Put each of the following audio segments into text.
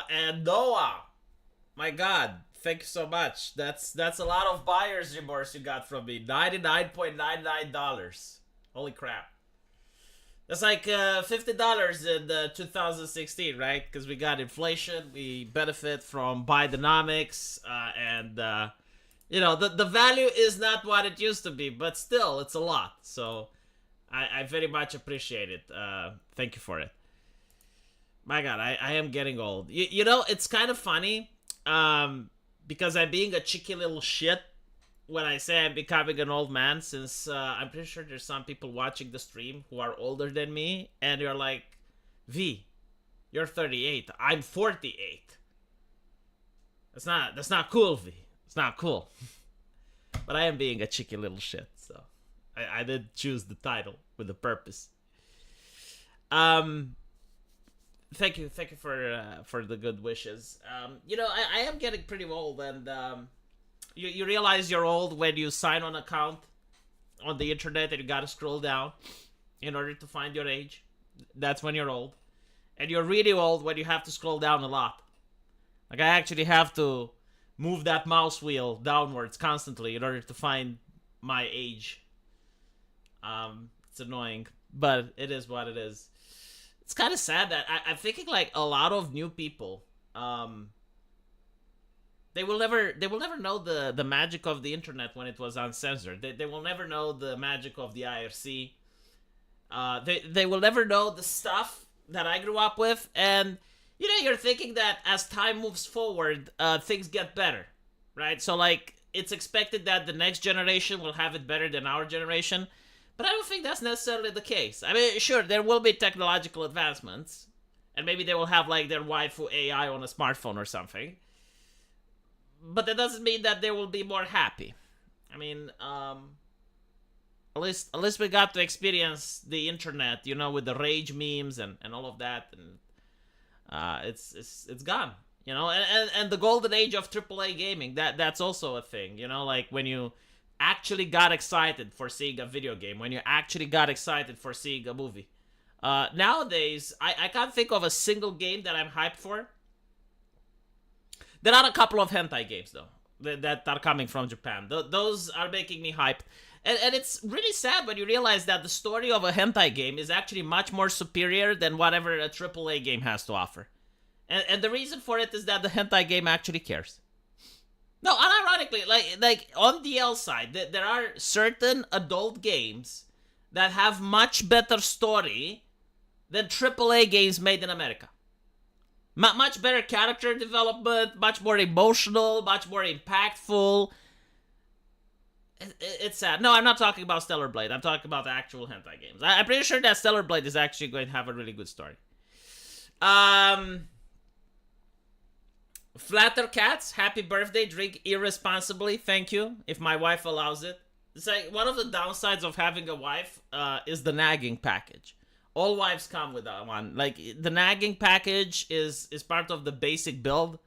And Noah, my God, thank you so much. That's a lot of buyer's remorse you got from me. $99.99. Holy crap. That's like $50 in 2016, right? Because we got inflation, we benefit from Bidenomics, and the value is not what it used to be, but still, it's a lot. So I very much appreciate it. Thank you for it. My God, I am getting old. It's kind of funny, because I'm being a cheeky little shit when I say I'm becoming an old man, since I'm pretty sure there's some people watching the stream who are older than me, and you're like, V, you're 38. I'm 48. That's not cool, V. It's not cool. But I am being a cheeky little shit, so I did choose the title with a purpose. Um, Thank you for the good wishes. I am getting pretty old, and you realize you're old when you sign on an account on the internet and you gotta scroll down in order to find your age. That's when you're old, and you're really old when you have to scroll down a lot. Like, I actually have to move that mouse wheel downwards constantly in order to find my age. It's annoying, but it is what it is. It's kind of sad that I'm thinking, like, a lot of new people, they will never know the magic of the internet when it was uncensored. They will never know the magic of the IRC. They will never know the stuff that I grew up with, and you're thinking that as time moves forward, things get better, right? So, like, it's expected that the next generation will have it better than our generation. But I don't think that's necessarily the case. I mean, sure, there will be technological advancements, and maybe they will have, like, their waifu AI on a smartphone or something. But that doesn't mean that they will be more happy. I mean, at least we got to experience the internet, with the rage memes and all of that, and it's gone. And the golden age of AAA gaming, that's also a thing. Like, when you actually got excited for seeing a video game, when you actually got excited for seeing a movie. Nowadays, I can't think of a single game that I'm hyped for. There are a couple of hentai games, though, that are coming from Japan. Those are making me hyped. And it's really sad when you realize that the story of a hentai game is actually much more superior than whatever a AAA game has to offer. And the reason for it is that the hentai game actually cares. No, unironically, like on the L side, there are certain adult games that have much better story than AAA games made in America. Much better character development, much more emotional, much more impactful. It's sad. No, I'm not talking about Stellar Blade. I'm talking about the actual hentai games. I'm pretty sure that Stellar Blade is actually going to have a really good story. Flatter cats, happy birthday, drink irresponsibly, thank you, if my wife allows it. It's like, one of the downsides of having a wife is the nagging package. All wives come with that one. Like, the nagging package is part of the basic build.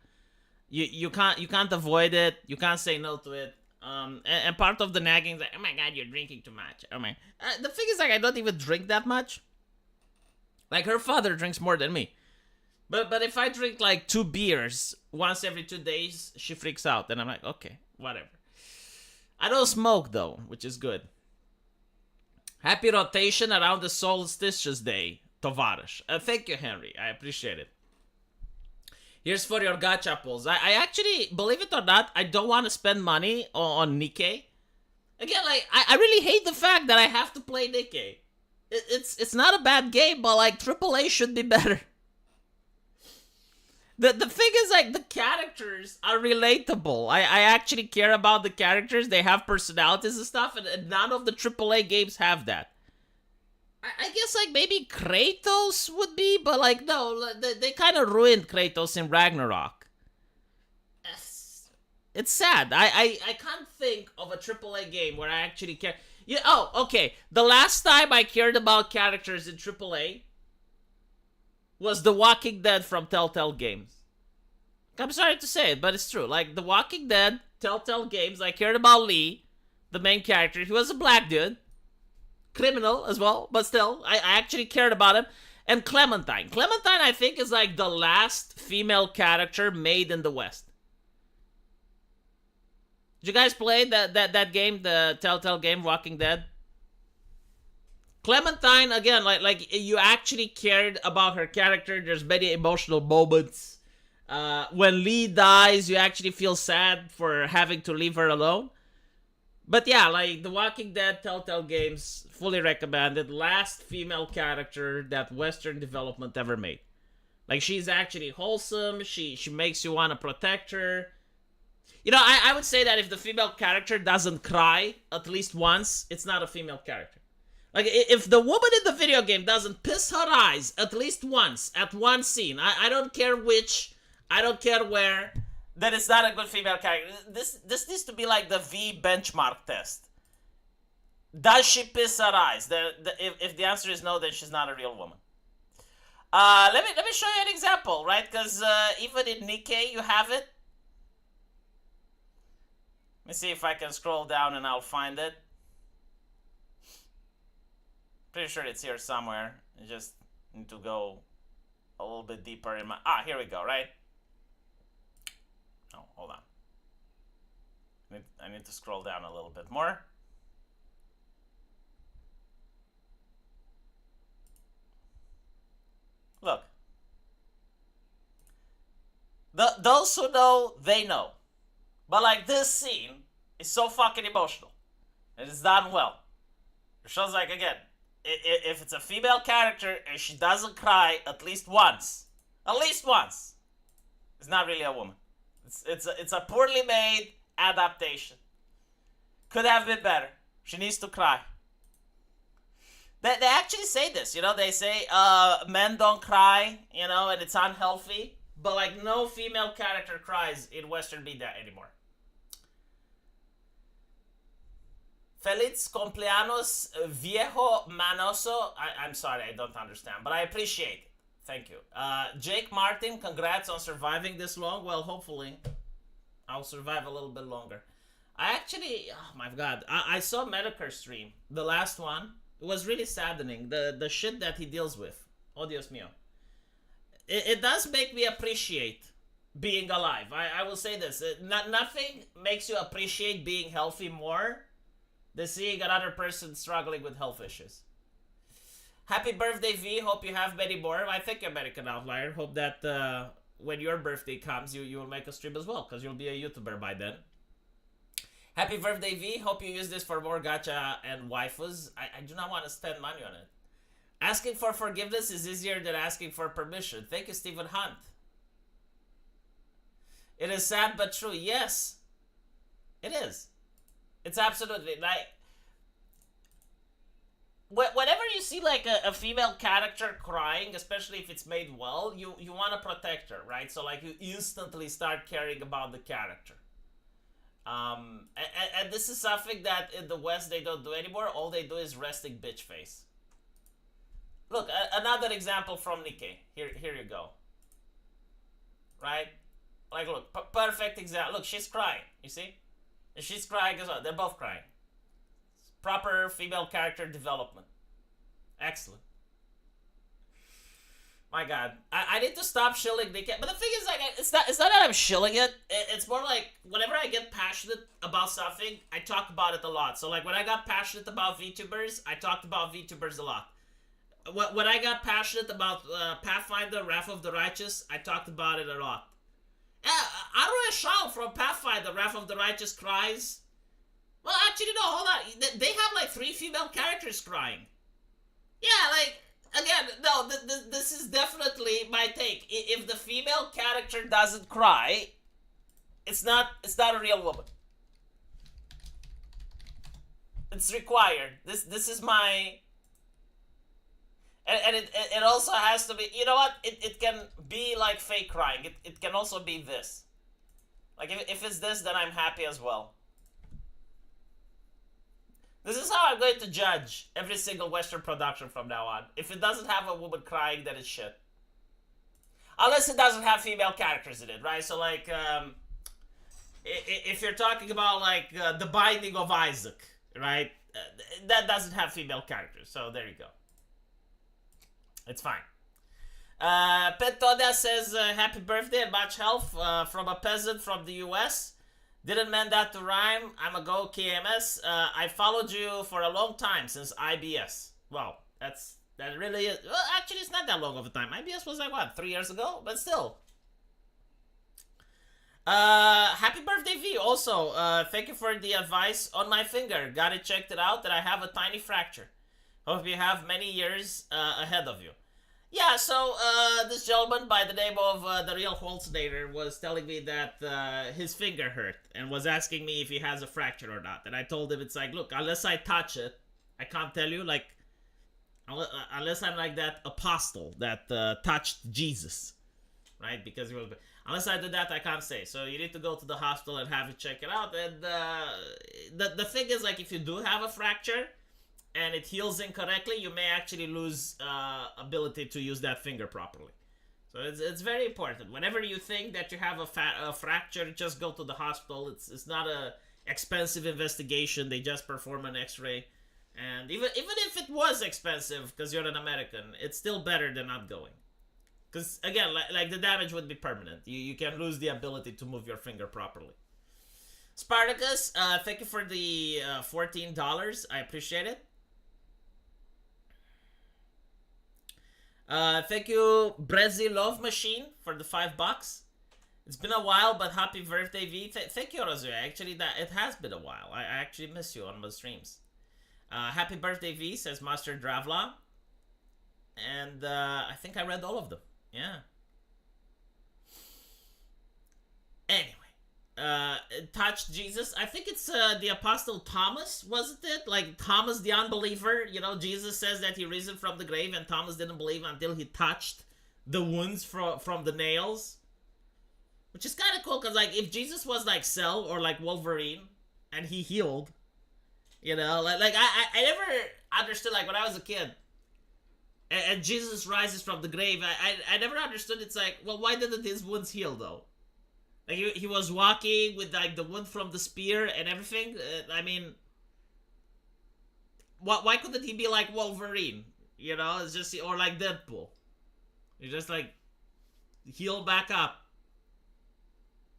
You can't avoid it. You can't say no to it. And part of the nagging is like, oh my God, you're drinking too much. Oh my. The thing is, like, I don't even drink that much. Like, her father drinks more than me. But if I drink, like, 2 beers once every 2 days, she freaks out. And I'm like, okay, whatever. I don't smoke, though, which is good. Happy rotation around the solstitious day, Tovarish. Thank you, Henry. I appreciate it. Here's for your gacha pulls. I actually, believe it or not, I don't want to spend money on Nikkei. Again, like, I really hate the fact that I have to play Nikkei. It's not a bad game, but, like, AAA should be better. The thing is, like, the characters are relatable. I actually care about the characters. They have personalities and stuff, and none of the AAA games have that. I guess, like, maybe Kratos would be, but, like, no, they kind of ruined Kratos in Ragnarok. It's sad. I can't think of a AAA game where I actually care. Yeah. Oh, okay. The last time I cared about characters in AAA was The Walking Dead from Telltale Games. I'm sorry to say it, but it's true. Like, The Walking Dead, Telltale Games, I cared about Lee, the main character. He was a black dude. Criminal as well, but still, I actually cared about him. And Clementine. Clementine, I think, is like the last female character made in the West. Did you guys play that game, the Telltale game, Walking Dead? Clementine, again, like you actually cared about her character. There's many emotional moments. When Lee dies, you actually feel sad for having to leave her alone. But yeah, like the Walking Dead Telltale games, fully recommended. Last female character that Western development ever made. Like, she's actually wholesome. She makes you want to protect her. You know, I would say that if the female character doesn't cry at least once, it's not a female character. Like, if the woman in the video game doesn't piss her eyes at least once at one scene, I don't care which, I don't care where, then it's not a good female character. This needs to be like the V benchmark test. Does she piss her eyes? If the answer is no, then she's not a real woman. Let me show you an example, right? Because even in Nikkei, you have it. Let me see if I can scroll down and I'll find it. Pretty sure it's here somewhere. I just need to go a little bit deeper in my... here we go, right? Oh, hold on. I need to scroll down a little bit more. Look. Those who know, they know. But like, this scene is so fucking emotional. It is done well. It shows, like, again, if it's a female character and she doesn't cry at least once, it's not really a woman. It's a poorly made adaptation. Could have been better. She needs to cry. They actually say this, you know, they say men don't cry, you know, and it's unhealthy. But like, no female character cries in Western media anymore. Feliz cumpleaños, viejo manoso. I'm sorry, I don't understand, but I appreciate it. Thank you. Jake Martin, congrats on surviving this long. Well, hopefully, I'll survive a little bit longer. I actually, oh my god, I saw Medicare stream, the last one. It was really saddening, the shit that he deals with. Oh, Dios mío. It does make me appreciate being alive. I will say this. Nothing makes you appreciate being healthy more than seeing another person struggling with health issues. Happy birthday, V. Hope you have many more. I think American Outlier. Hope that when your birthday comes, you will make a stream as well, because you'll be a YouTuber by then. Happy birthday, V. Hope you use this for more gacha and waifus. I do not want to spend money on it. Asking for forgiveness is easier than asking for permission. Thank you, Stephen Hunt. It is sad but true. Yes, it is. It's absolutely like... Whenever you see like a female character crying, especially if it's made well, you want to protect her, right? So like, you instantly start caring about the character. And this is something that in the West they don't do anymore. All they do is resting bitch face. Look, another example from Nikkei. Here you go. Right? Like, look, perfect example. Look, she's crying. You see? And she's crying as well. They're both crying. Proper female character development. Excellent. My god. I need to stop shilling Nikkei. But the thing is, like, it's not that I'm shilling it. It's more like, whenever I get passionate about something, I talk about it a lot. So, like, when I got passionate about VTubers, I talked about VTubers a lot. When I got passionate about Pathfinder, Wrath of the Righteous, I talked about it a lot. Arue Shao from Pathfinder, Wrath of the Righteous cries. Well, actually, no, hold on. They have like 3 female characters crying. Yeah, like, again, no, this is definitely my take. If the female character doesn't cry, it's not a real woman. It's required. This is my... And it also has to be, you know what, it can be like fake crying. It can also be this. Like, if it's this, then I'm happy as well. This is how I'm going to judge every single Western production from now on. If it doesn't have a woman crying, then it's shit. Unless it doesn't have female characters in it, right? So, like, if you're talking about, like, The Binding of Isaac, right? That doesn't have female characters, so there you go. It's fine. Petoda says, happy birthday and much health from a peasant from the US. Didn't mean that to rhyme. I'm a go KMS. I followed you for a long time since IBS. Well, that really is. Well, actually, it's not that long of a time. IBS was like, what, 3 years ago? But still. Happy birthday, V. Also, thank you for the advice on my finger. Got it checked it out that I have a tiny fracture. Hope you have many years ahead of you. Yeah, so this gentleman by the name of the real Holznader was telling me that his finger hurt and was asking me if he has a fracture or not. And I told him, it's like, look, unless I touch it, I can't tell you, like, unless I'm like that apostle that touched Jesus, right? Because he was, unless I did that, I can't say. So you need to go to the hospital and have it check it out. And the thing is, like, if you do have a fracture and it heals incorrectly, you may actually lose ability to use that finger properly. So it's very important. Whenever you think that you have a fracture, just go to the hospital. It's not a expensive investigation. They just perform an X-ray. And even if it was expensive, because you're an American, it's still better than not going. Because, again, like the damage would be permanent. You can lose the ability to move your finger properly. Spartacus, thank you for the $14. I appreciate it. Thank you, Brezzy Love Machine, for the $5. It's been a while, but happy birthday, V. Thank you, Rosu. Actually, it has been a while. I actually miss you on my streams. Happy birthday, V, says Master Dravla. And I think I read all of them. Yeah. Anyway, touched Jesus. I think it's the Apostle Thomas, wasn't it? Like Thomas the unbeliever. You know, Jesus says that he risen from the grave, and Thomas didn't believe until he touched the wounds from the nails. Which is kind of cool, because like if Jesus was like Cell or like Wolverine, and he healed, you know, like I never understood, like when I was a kid, and Jesus rises from the grave, I never understood. It's like, well, why didn't his wounds heal though? Like he was walking with like the wound from the spear and everything. I mean, why couldn't he be like Wolverine? You know, it's just, or like Deadpool. You just like heal back up.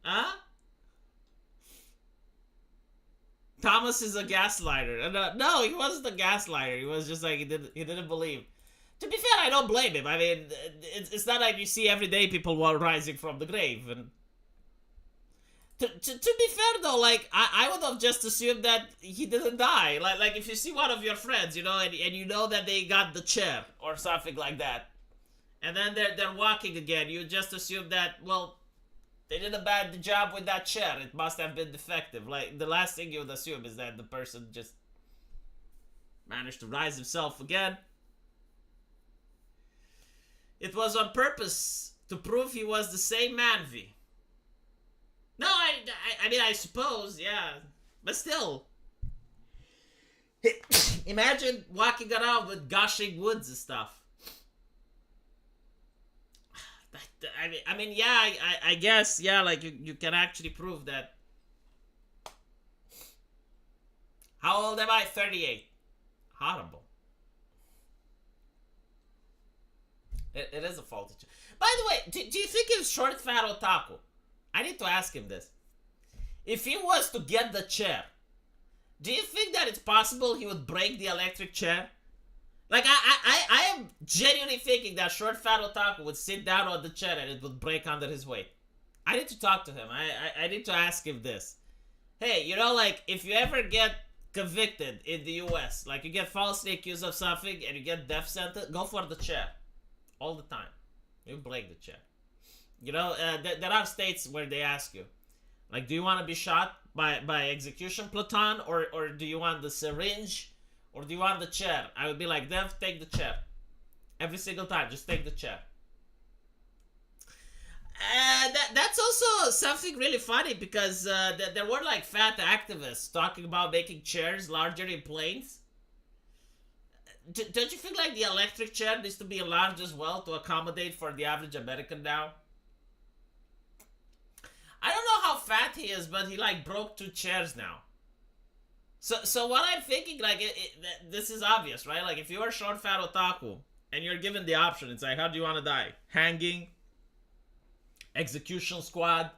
Huh? Thomas is a gaslighter. No, he wasn't a gaslighter. He was just like he didn't believe. To be fair, I don't blame him. I mean, it's not like you see every day people rising from the grave. And to be fair though, like I would have just assumed that he didn't die. Like if you see one of your friends, you know, and you know that they got the chair or something like that, and then they're walking again, you just assume that, well, they did a bad job with that chair. It must have been defective. Like the last thing you would assume is that the person just managed to rise himself again. It was on purpose to prove he was the same man, V. No, I mean, I suppose, yeah. But still. Imagine walking around with gushing woods and stuff. I mean, yeah, I guess, yeah, like, you can actually prove that. How old am I? 38. Horrible. It is a faulty chair. By the way, do you think if Short Fat Otaku, I need to ask him this, if he was to get the chair, do you think that it's possible he would break the electric chair? Like, I am genuinely thinking that Short Fat Otaku would sit down on the chair and it would break under his weight. I need to talk to him. I need to ask him this. Hey, you know, like, if you ever get convicted in the US, like you get falsely accused of something and you get death sentence, go for the chair. All the time. You break the chair. You know, there are states where they ask you, like, do you want to be shot by execution platoon, or do you want the syringe, or do you want the chair? I would be like, Dev, take the chair. Every single time, just take the chair. That's also something really funny, because there were like fat activists talking about making chairs larger in planes. Don't you think like the electric chair needs to be enlarged as well to accommodate for the average American now? I don't know how fat he is, but he like broke 2 chairs now. So what I'm thinking, like, this is obvious, right? Like if you are Short Fat Otaku and you're given the option. It's like, how do you want to die? Hanging, execution squad,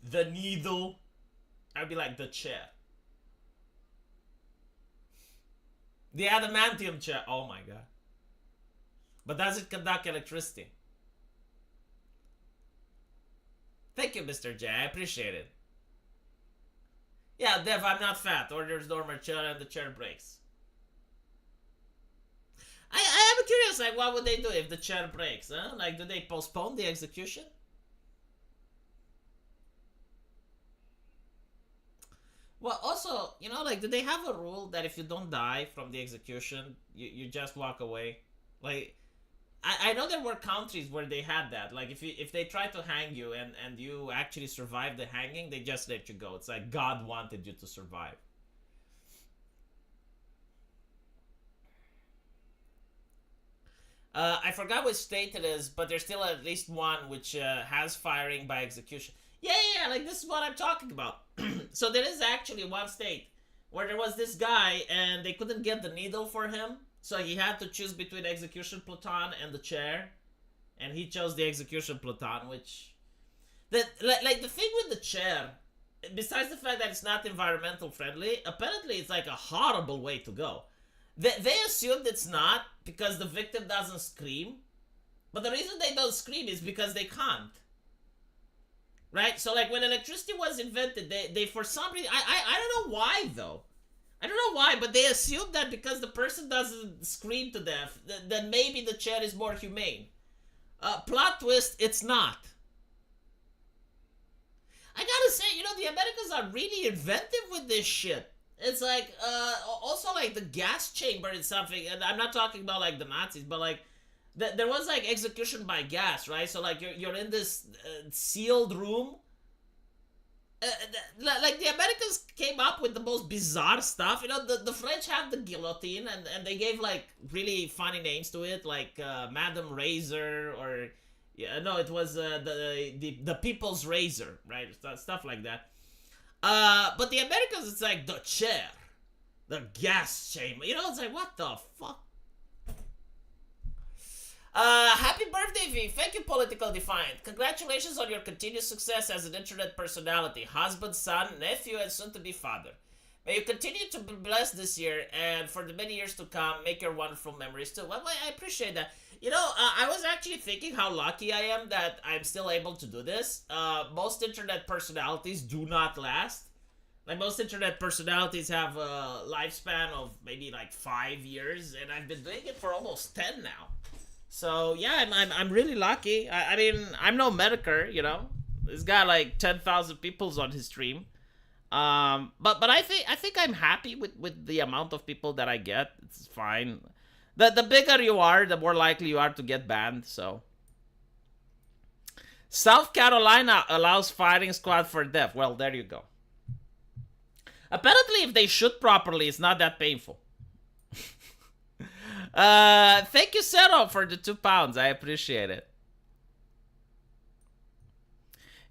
the needle. I'd be like, the chair. The adamantium chair. Oh my god. But does it conduct electricity? Thank you, Mr. J. I appreciate it. Yeah, Dev, I'm not fat. Orders normal chair and the chair breaks. I am curious, like, what would they do if the chair breaks? Huh? Like, do they postpone the execution? Well, also, you know, like, do they have a rule that if you don't die from the execution, you just walk away? Like, I know there were countries where they had that. Like, if they try to hang you and you actually survive the hanging, they just let you go. It's like God wanted you to survive. I forgot which state it is, but there's still at least one which has firing by execution. Yeah, like this is what I'm talking about. So there is actually one state where there was this guy and they couldn't get the needle for him, so he had to choose between execution pluton and the chair, and he chose the execution pluton, which like the thing with the chair, besides the fact that it's not environmental friendly, apparently it's like a horrible way to go. They assumed it's not because the victim doesn't scream, but the reason they don't scream is because they can't. Right? So like when electricity was invented, they for some reason, I don't know why though. I don't know why, but they assumed that because the person doesn't scream to death, then maybe the chair is more humane. Plot twist, it's not. I gotta say, you know, the Americans are really inventive with this shit. It's like, also like the gas chamber is something, and I'm not talking about like the Nazis, but like, there was like execution by gas, right? So like you're in this sealed room. Like the Americans came up with the most bizarre stuff. You know, the French have the guillotine, and they gave like really funny names to it, like Madame Razor, or yeah, no, it was the People's Razor, right? Stuff like that. But the Americans, it's like the chair, the gas chamber. You know, it's like, what the fuck? Happy birthday, V. Thank you, Political Defiant. Congratulations on your continued success as an internet personality, husband, son, nephew, and soon-to-be father. May you continue to be blessed this year, and for the many years to come, make your wonderful memories too. Well, I appreciate that. You know, I was actually thinking how lucky I am that I'm still able to do this. Most internet personalities do not last. Like, most internet personalities have a lifespan of maybe like 5 years, and I've been doing it for almost 10 now. So yeah, I'm really lucky. I mean, I'm no Medicare, you know. He's got like 10,000 people on his stream. But I think I'm happy with the amount of people that I get. It's fine. The bigger you are, the more likely you are to get banned. So South Carolina allows firing squad for death. Well, there you go. Apparently, if they shoot properly, it's not that painful. Thank you, Zero, for the £2. I appreciate it.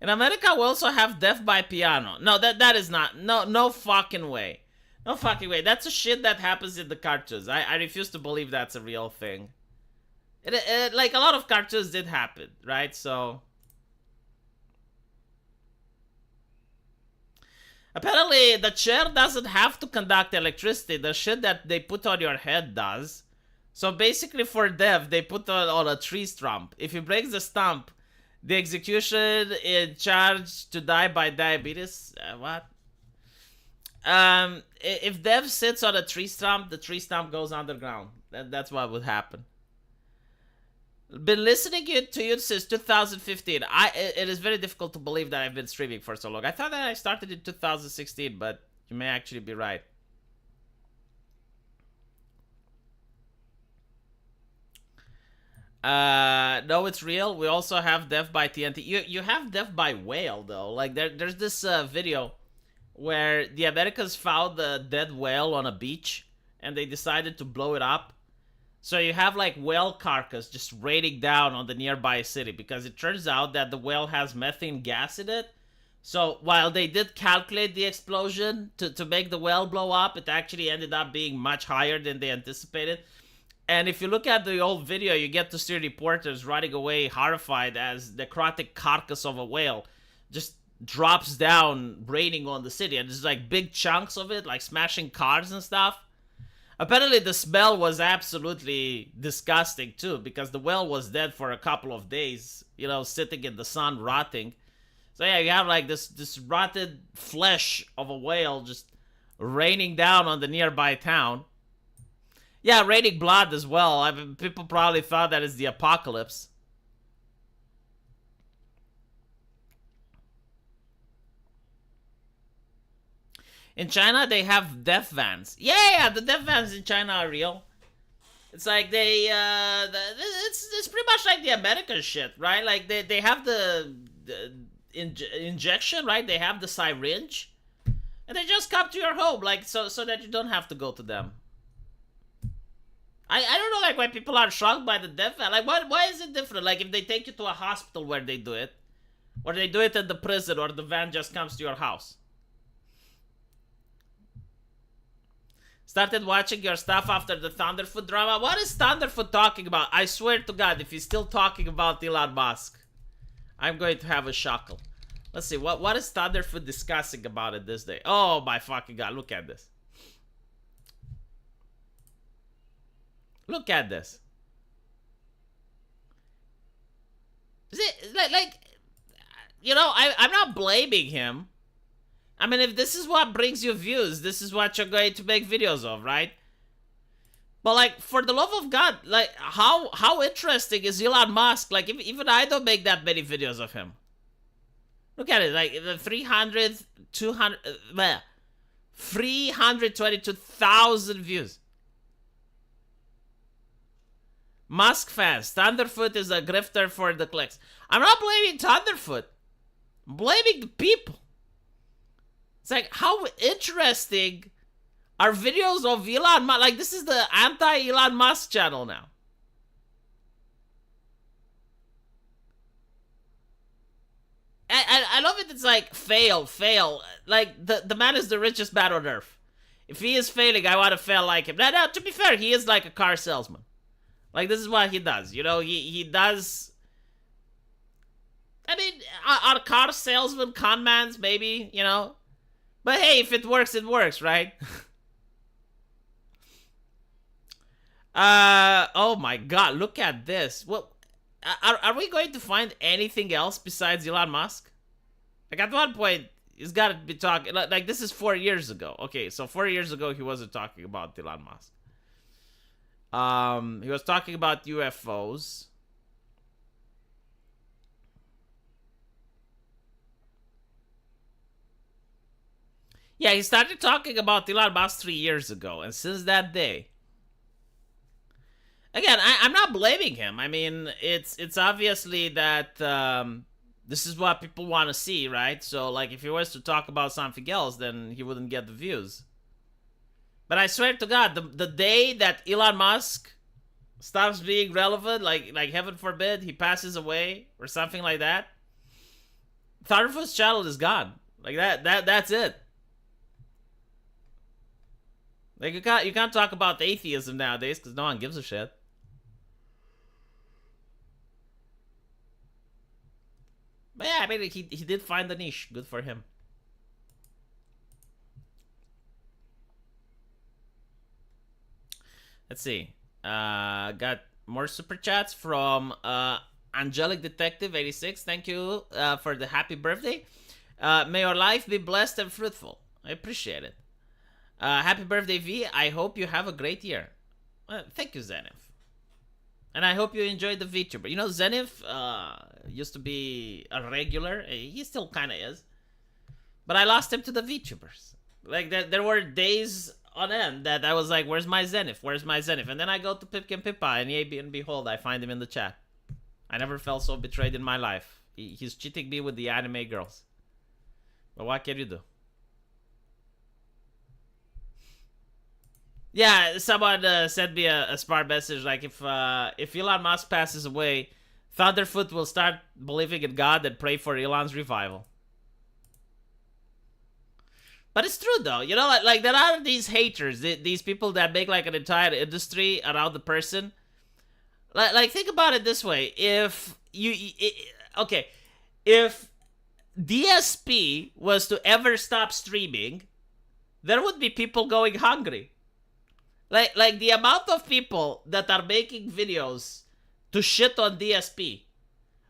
In America, we also have death by piano. No, that is not. No fucking way. No fucking way. That's a shit that happens in the cartoons. I refuse to believe that's a real thing. Like, a lot of cartoons did happen, right? So apparently, the chair doesn't have to conduct electricity. The shit that they put on your head does. So basically, for death, they put on a tree stump. If he breaks the stump, the execution is charged to die by diabetes. What? If Dev sits on a tree stump, the tree stump goes underground. That's what would happen. Been listening to you since 2015. It is very difficult to believe that I've been streaming for so long. I thought that I started in 2016, but you may actually be right. No, it's real. We also have death by TNT. You have death by whale though. Like there's this video where the Americans found a dead whale on a beach and they decided to blow it up. So you have like whale carcass just raining down on the nearby city because it turns out that the whale has methane gas in it. So while they did calculate the explosion to make the whale blow up, it actually ended up being much higher than they anticipated. And if you look at the old video, you get to see reporters running away horrified as the necrotic carcass of a whale just drops down, raining on the city. And there's like big chunks of it, like smashing cars and stuff. Apparently the smell was absolutely disgusting too, because the whale was dead for a couple of days, you know, sitting in the sun, rotting. So yeah, you have like this rotted flesh of a whale just raining down on the nearby town. Yeah, raining blood as well. I mean, people probably thought that it's the apocalypse. In China, they have death vans. Yeah, the death vans in China are real. It's like it's pretty much like the American shit, right? Like they have the injection, right? They have the syringe, and they just come to your home, like so that you don't have to go to them. I don't know, like, why people are shocked by the death van. Like, why is it different? Like, if they take you to a hospital where they do it, or they do it at the prison, or the van just comes to your house. Started watching your stuff after the Thunderfoot drama. What is Thunderfoot talking about? I swear to God, if he's still talking about Elon Musk, I'm going to have a chuckle. Let's see, what is Thunderfoot discussing about it this day? Oh my fucking God, look at this. Look at this. Is it like you know, I'm not blaming him. I mean, if this is what brings you views, this is what you're going to make videos of, right? But like, for the love of God, like, how interesting is Elon Musk? Like, even I don't make that many videos of him. Look at it, like the 322,000 views. Musk fans, Thunderfoot is a grifter for the clicks. I'm not blaming Thunderfoot. I'm blaming the people. It's like, how interesting are videos of Elon Musk? Like, this is the anti-Elon Musk channel now. I love it. It's like, fail. Like, the man is the richest man on earth. If he is failing, I want to fail like him. Now, to be fair, he is like a car salesman. Like, this is what he does. You know, he does... I mean, are car salesmen conmans, maybe, you know? But hey, if it works, it works, right? Oh my God, look at this. Well, are we going to find anything else besides Elon Musk? Like, at one point, he's got to be talking... Like, this is 4 years ago. Okay, so 4 years ago, he wasn't talking about Elon Musk. He was talking about UFOs. Yeah, he started talking about Elon Musk 3 years ago, and since that day... Again, I'm not blaming him. I mean, it's obviously that this is what people want to see, right? So, like, if he was to talk about something else, then he wouldn't get the views. But I swear to God, the day that Elon Musk stops being relevant, like heaven forbid, he passes away or something like that, Thunderfoot's channel is gone. Like that's it. Like, you can't talk about atheism nowadays because no one gives a shit. But yeah, I mean, he did find the niche. Good for him. Let's see. Got more super chats from Angelic Detective 86. Thank you for the happy birthday. May your life be blessed and fruitful. I appreciate it. Happy birthday, V. I hope you have a great year. Thank you, Zenith. And I hope you enjoyed the VTuber. You know, Zenith used to be a regular. He still kind of is. But I lost him to the VTubers. Like, there were days on end that I was like, where's my Zenith? Where's my Zenith? And then I go to Pipkin Pippa, and yea, and behold, I find him in the chat. I never felt so betrayed in my life. He's cheating me with the anime girls. But what can you do? Yeah, someone sent me a smart message, like, if Elon Musk passes away, Thunderfoot will start believing in God and pray for Elon's revival. But it's true though, you know, like there are these haters, these people that make like an entire industry around the person. Like think about it this way: if okay, if DSP was to ever stop streaming, there would be people going hungry. Like the amount of people that are making videos to shit on DSP.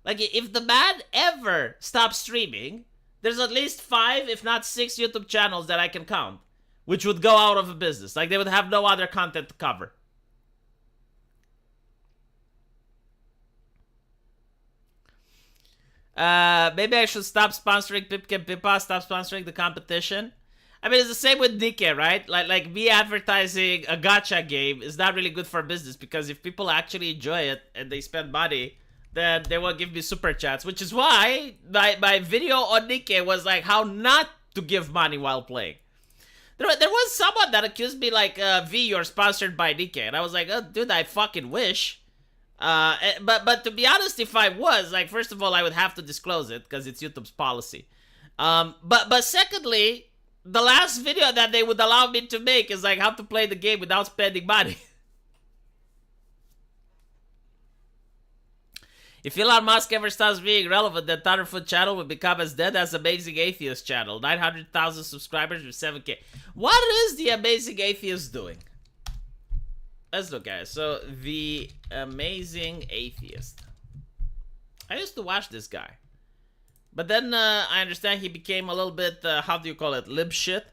Like if the man ever stops streaming, there's at least 5, if not 6 YouTube channels that I can count, which would go out of business. Like they would have no other content to cover. Maybe I should stop sponsoring Pipkin Pippa, stop sponsoring the competition. I mean, it's the same with Nikke, right? Like me advertising a gacha game is not really good for business, because if people actually enjoy it and they spend money, then they will give me super chats, which is why my video on Nikke was like how not to give money while playing. There was someone that accused me like, V, you're sponsored by Nikke, and I was like, oh, dude, I fucking wish. But to be honest, if I was, like, first of all, I would have to disclose it because it's YouTube's policy. But secondly, the last video that they would allow me to make is like how to play the game without spending money. If Elon Musk ever stops being relevant, then Thunderfoot channel will become as dead as Amazing Atheist channel. 900,000 subscribers with 7K. What is the Amazing Atheist doing? Let's look at it. So, the Amazing Atheist. I used to watch this guy. But then I understand he became a little bit, how do you call it, lib shit.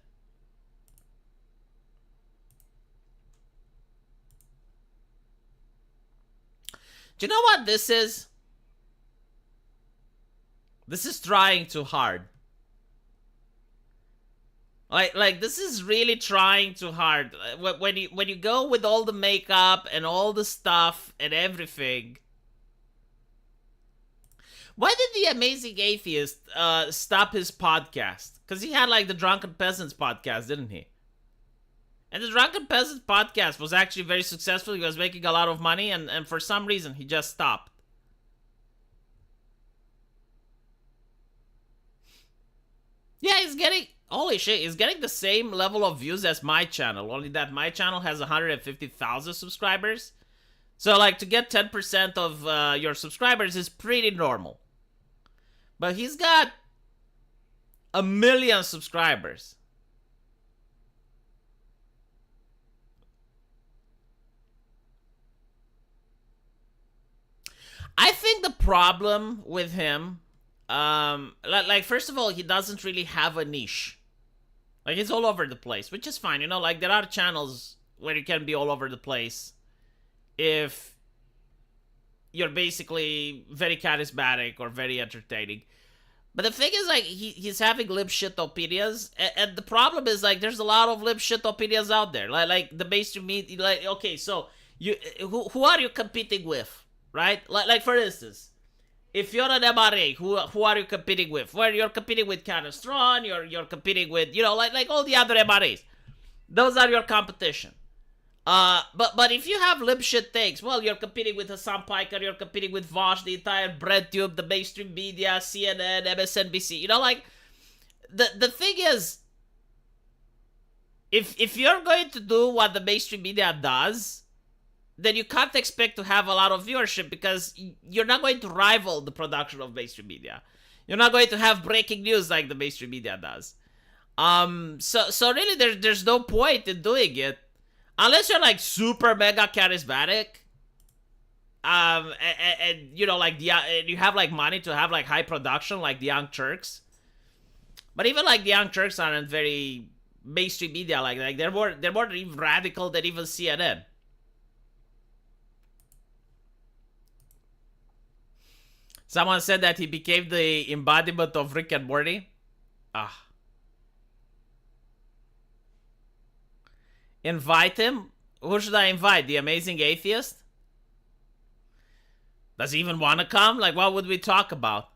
Do you know what this is? This is trying too hard. Like this is really trying too hard. When you go with all the makeup and all the stuff and everything. Why did the Amazing Atheist stop his podcast? Because he had like the Drunken Peasants podcast, didn't he? And the Drunken Peasants podcast was actually very successful. He was making a lot of money, and for some reason he just stopped. Yeah, he's getting, holy shit, he's getting the same level of views as my channel, only that my channel has 150,000 subscribers. So like to get 10% of your subscribers is pretty normal. But he's got 1 million subscribers. I think the problem with him, like first of all, he doesn't really have a niche. Like he's all over the place, which is fine, you know. Like there are channels where you can be all over the place if you're basically very charismatic or very entertaining. But the thing is, like, he's having lib shit opinions, and the problem is, like, there's a lot of lib shit opinions out there. Like the mainstream media, like, okay, so who are you competing with, right? Like for instance, if you're an MRA, who are you competing with? Well, you're competing with Canastron, you're competing with, you know, like all the other MRAs. Those are your competition. But if you have lib shit takes, well, you're competing with Hassan Piker, you're competing with Vosh, the entire BreadTube, the mainstream media, CNN, MSNBC. You know, like the thing is, if you're going to do what the mainstream media does, then you can't expect to have a lot of viewership because you're not going to rival the production of mainstream media. You're not going to have breaking news like the mainstream media does. So really, there's no point in doing it. Unless you're like super mega charismatic, and you know, like you have like money to have like high production, like the Young Turks. But even like the Young Turks aren't very mainstream media like they're more even radical than even CNN. Someone said that he became the embodiment of Rick and Morty. Ah. Invite him? Who should I invite? The Amazing Atheist? Does he even want to come? Like, what would we talk about?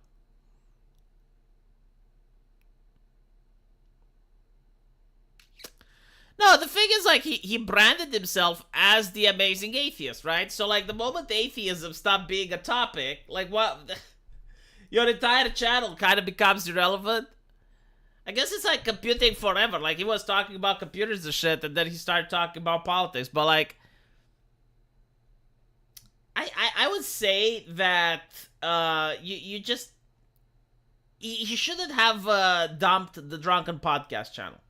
No, the thing is, like, he branded himself as the Amazing Atheist, right? So, like, the moment atheism stopped being a topic, like, what? Your entire channel kind of becomes irrelevant. I guess it's like computing forever. Like, he was talking about computers and shit, and then he started talking about politics. But, like, I would say that you just... You shouldn't have dumped the Drunken Podcast channel.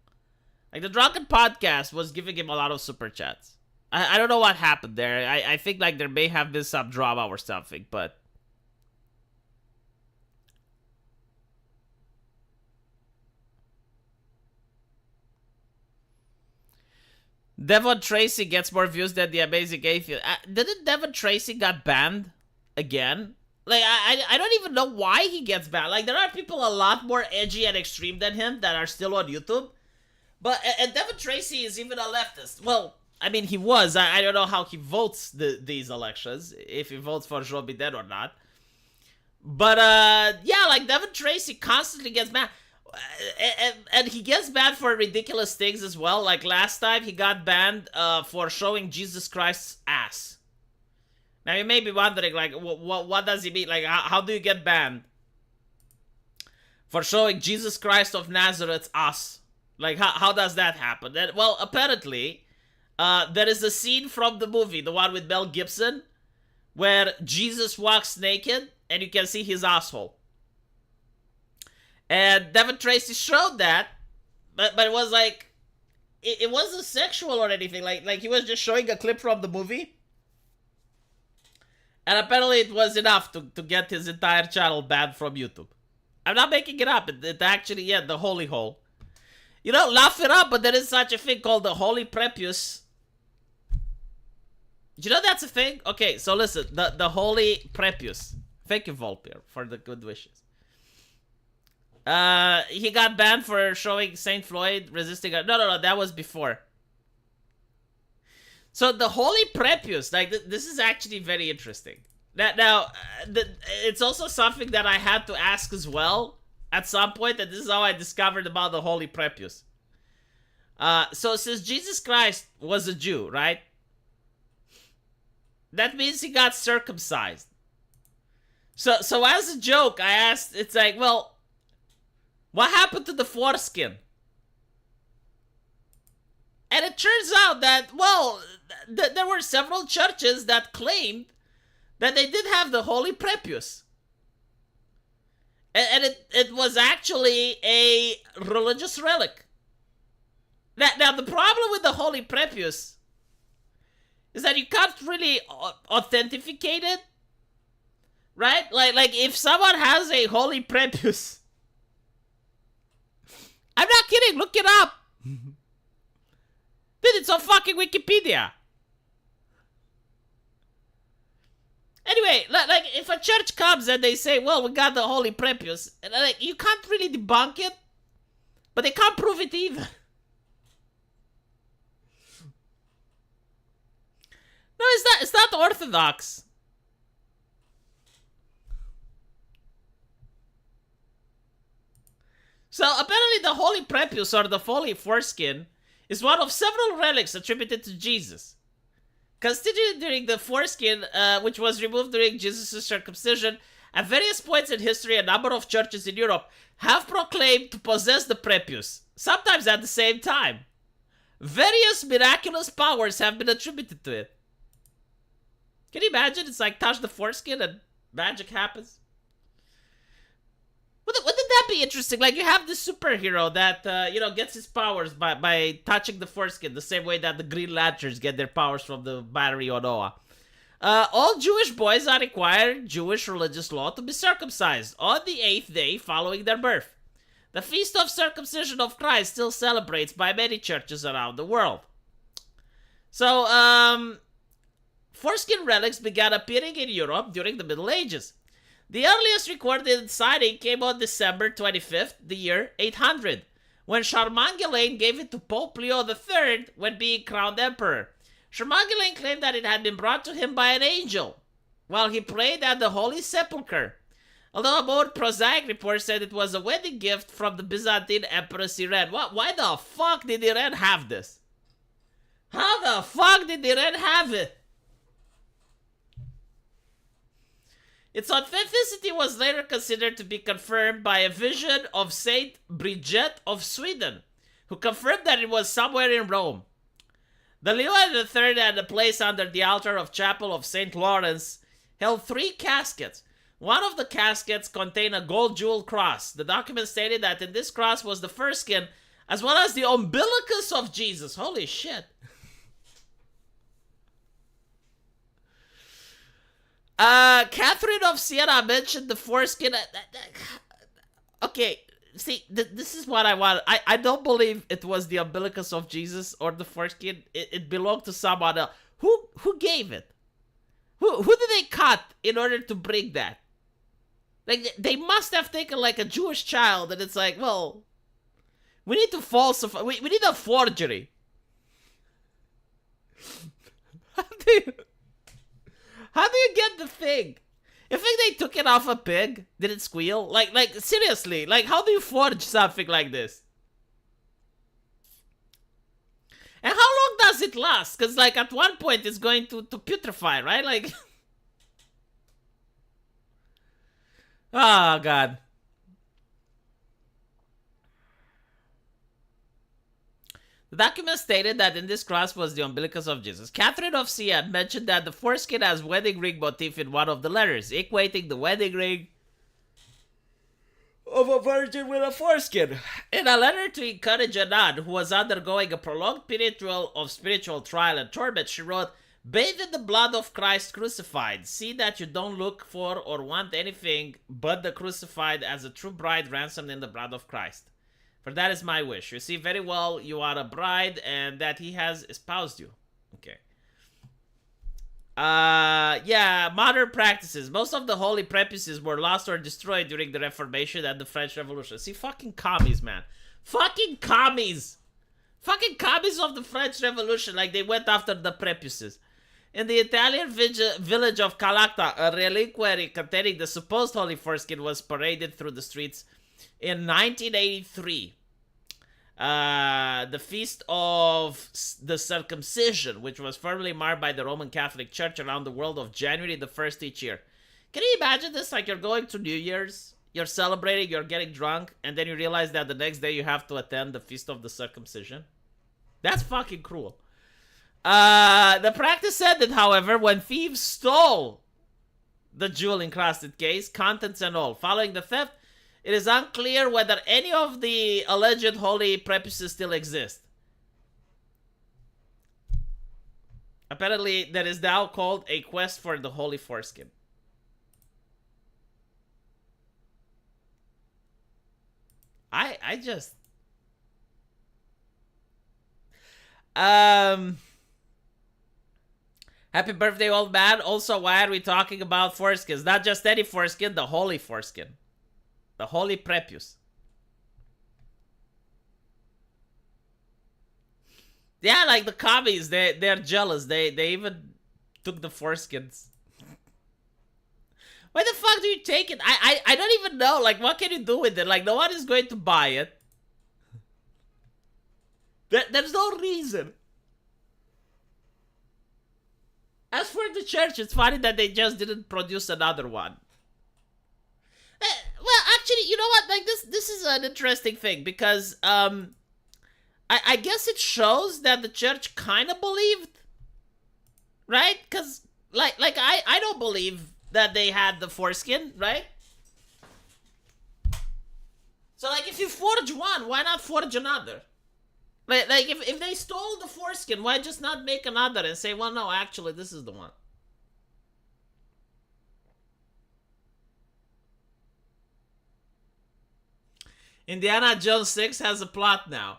Like, the Drunken Podcast was giving him a lot of super chats. I don't know what happened there. I think, like, there may have been some drama or something, but... Devon Tracy gets more views than the Amazing Atheist. Didn't Devon Tracy got banned again? Like, I don't even know why he gets banned. Like, there are people a lot more edgy and extreme than him that are still on YouTube. But, and Devon Tracy is even a leftist. Well, I mean, he was. I don't know how he votes these elections, if he votes for Joe Biden or not. But, yeah, like, Devon Tracy constantly gets banned. And he gets banned for ridiculous things as well. Like, last time he got banned for showing Jesus Christ's ass. Now, you may be wondering, like, what does he mean? Like, how do you get banned for showing Jesus Christ of Nazareth's ass? Like, how does that happen? And, well, apparently, there is a scene from the movie, the one with Mel Gibson, where Jesus walks naked and you can see his asshole. And Devon Tracy showed that, but it was like, it wasn't sexual or anything. Like he was just showing a clip from the movie. And apparently it was enough to get his entire channel banned from YouTube. I'm not making it up. It actually, yeah, the holy hole. You know, laugh it up, but there is such a thing called the holy prepuce. Do you know that's a thing? Okay, so listen, the holy prepuce. Thank you, Volpir, for the good wishes. He got banned for showing Saint Floyd resisting... No, that was before. So the holy prepuce, like, this is actually very interesting. It's also something that I had to ask as well at some point, and this is how I discovered about the holy prepuce. So since Jesus Christ was a Jew, right? That means he got circumcised. So as a joke, I asked, it's like, well, what happened to the foreskin? And it turns out that, well, there were several churches that claimed that they did have the holy prepuce. And it was actually a religious relic. Now, the problem with the holy prepuce is that you can't really authenticate it. Right? Like if someone has a holy prepuce... I'm not kidding, look it up. Dude, it's on fucking Wikipedia. Anyway, like, if a church comes and they say, well, we got the holy prepuce, and like, you can't really debunk it, but they can't prove it either. No, it's not orthodox. So, apparently the holy prepuce, or the holy foreskin, is one of several relics attributed to Jesus. Constituted during the foreskin, which was removed during Jesus' circumcision, at various points in history, a number of churches in Europe have proclaimed to possess the prepuce, sometimes at the same time. Various miraculous powers have been attributed to it. Can you imagine? It's like touch the foreskin and magic happens. Wouldn't that be interesting? Like, you have this superhero that, gets his powers by touching the foreskin, the same way that the Green Lanterns get their powers from the battery on Noah. All Jewish boys are required, Jewish religious law, to be circumcised on the 8th day following their birth. The Feast of Circumcision of Christ still celebrates by many churches around the world. So, foreskin relics began appearing in Europe during the Middle Ages. The earliest recorded sighting came on December 25th, the year 800, when Charlemagne gave it to Pope Leo III when being crowned emperor. Charlemagne claimed that it had been brought to him by an angel while he prayed at the Holy Sepulchre, although a more prosaic report said it was a wedding gift from the Byzantine Empress Irene. Why the fuck did Irene have this? How the fuck did Irene have it? Its authenticity was later considered to be confirmed by a vision of Saint Bridget of Sweden, who confirmed that it was somewhere in Rome. The Leo III had a place under the altar of Chapel of St. Lawrence held 3 caskets. One of the caskets contained a gold jewel cross. The document stated that in this cross was the foreskin, as well as the umbilicus of Jesus. Holy shit. Catherine of Siena mentioned the foreskin. Okay, see, this is what I want. I don't believe it was the umbilicus of Jesus or the foreskin. It belonged to someone else. Who gave it? Who did they cut in order to bring that? Like, they must have taken, like, a Jewish child, and it's like, well, we need to falsify. We need a forgery. How do you get the thing? You think they took it off a pig? Did it squeal? Like, seriously, like, how do you forge something like this? And how long does it last? Because, like, at one point it's going to putrefy, right? Like, oh, God. The document stated that in this cross was the umbilicus of Jesus. Catherine of Siena mentioned that the foreskin has wedding ring motif in one of the letters, equating the wedding ring of a virgin with a foreskin. In a letter to encourage a nun who was undergoing a prolonged period of spiritual trial and torment, she wrote, "Bathe in the blood of Christ crucified. See that you don't look for or want anything but the crucified as a true bride ransomed in the blood of Christ. For that is my wish. You see very well you are a bride and that he has espoused you." Okay. Yeah, modern practices. Most of the holy prepuces were lost or destroyed during the Reformation and the French Revolution. See, fucking commies, man. Fucking commies. Fucking commies of the French Revolution. Like, they went after the prepuces. In the Italian village of Calacta, a reliquary containing the supposed Holy Foreskin was paraded through the streets in 1983. The Feast of the Circumcision, which was firmly marked by the Roman Catholic Church around the world of January the 1st each year. Can you imagine this? Like, you're going to New Year's, you're celebrating, you're getting drunk, and then you realize that the next day you have to attend the Feast of the Circumcision? That's fucking cruel. The practice ended, however, when thieves stole the jewel-encrusted case, contents and all. Following the theft, it is unclear whether any of the alleged holy prepuces still exist. Apparently, there is now called a quest for the Holy Foreskin. I just... Happy birthday, old man. Also, why are we talking about foreskins? Not just any foreskin, the Holy Foreskin. The Holy Prepuce. Yeah, like the commies, they're jealous. They even took the foreskins. Why the fuck do you take it? I don't even know. Like, what can you do with it? Like, no one is going to buy it. There's no reason. As for the church, it's funny that they just didn't produce another one. Well, actually, you know what? Like, this is an interesting thing because I guess it shows that the church kind of believed, right? Because like I don't believe that they had the foreskin, right? So, like, if you forge one, why not forge another? Like if they stole the foreskin, why just not make another and say, well, no, actually, this is the one. Indiana Jones 6 has a plot now.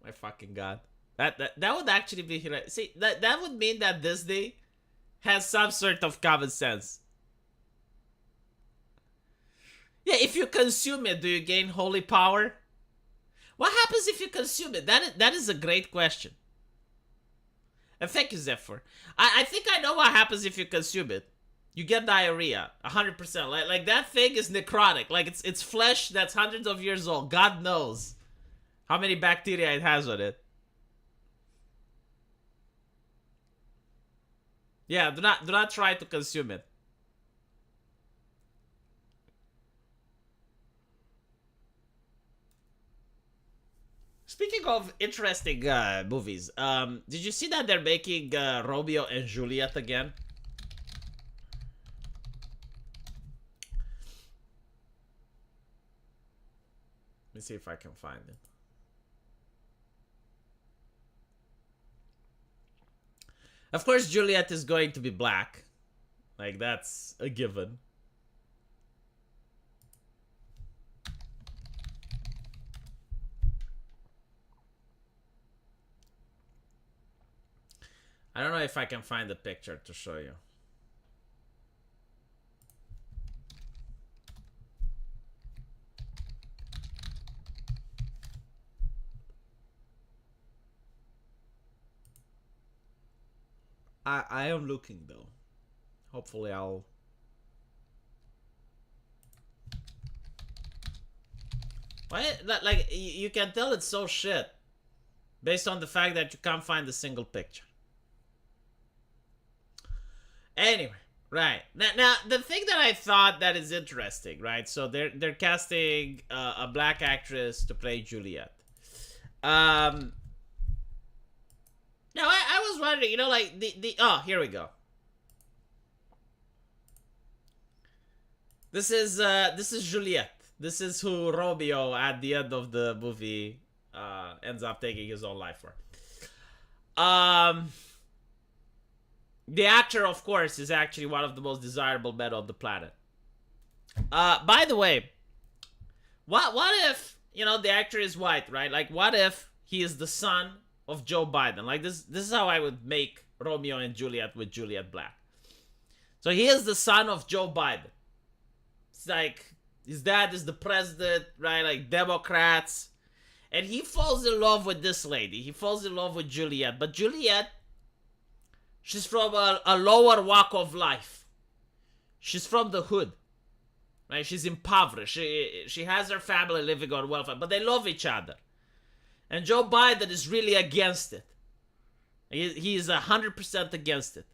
My fucking god. That would actually be hilarious. See, that would mean that Disney has some sort of common sense. Yeah, if you consume it, do you gain holy power? What happens if you consume it? That is a great question. And thank you, Zephyr. I think I know what happens if you consume it. You get diarrhea, 100%. Like that thing is necrotic. Like, it's flesh that's hundreds of years old. God knows how many bacteria it has on it. Yeah, do not try to consume it. Speaking of interesting movies, did you see that they're making Romeo and Juliet again? Let me see if I can find it. Of course, Juliet is going to be black. Like, that's a given. I don't know if I can find the picture to show you. I am looking though. Hopefully I'll... Why? Like, you can tell it's so shit based on the fact that you can't find a single picture. Anyway, right. Now the thing that I thought that is interesting, right? So they're casting a black actress to play Juliet. Now, I was wondering, you know, like, oh, here we go. This is Juliet. This is who Romeo, at the end of the movie, ends up taking his own life for. The actor, of course, is actually one of the most desirable men on the planet. By the way, what if, you know, the actor is white, right? Like, what if he is the son of Joe Biden? Like, this is how I would make Romeo and Juliet with Juliet Black. So he is the son of Joe Biden. It's like, his dad is the president, right? Like, Democrats. And he falls in love with this lady. He falls in love with Juliet. But Juliet, she's from a lower walk of life. She's from the hood. Right? She's impoverished. She has her family living on welfare. But they love each other. And Joe Biden is really against it. He is 100% against it.